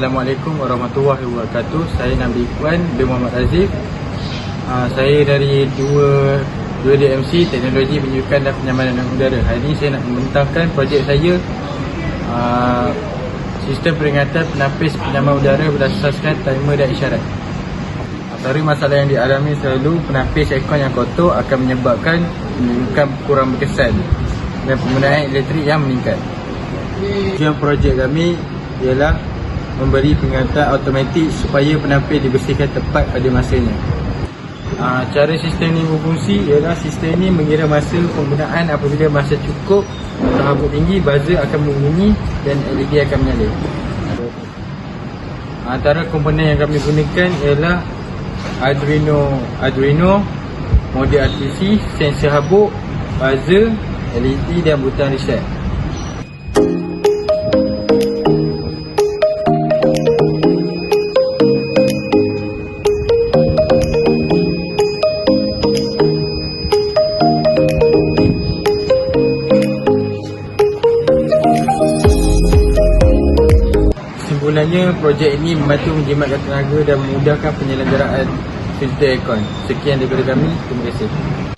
Assalamualaikum warahmatullahi wabarakatuh. Saya Nabi Ikhwan bin Muhammad Azif. Saya dari 2DMC Teknologi Penyukan dan Penyamanan Udara. Hari ini saya nak membentangkan projek saya, sistem peringatan penapis penyaman udara berasaskan timer dan isyarat. Antara masalah yang dialami selalu penapis aircon yang kotor akan menyebabkan penyukan kurang berkesan dan penggunaan elektrik yang meningkat. Tujuan projek kami ialah memberi peringatan automatik supaya penapis dibersihkan tepat pada masanya. Cara sistem ini berfungsi ialah sistem ini mengira masa penggunaan. Apabila masa cukup atau habuk tinggi, buzzer akan berbunyi dan LED akan menyala. Antara komponen yang kami gunakan ialah Arduino, modul RTC, sensor habuk, buzzer, LED dan butang reset. Kesimpulannya, projek ini membantu menjimatkan tenaga dan memudahkan penyelenggaraan filter aircon. Sekian daripada kami. Terima kasih.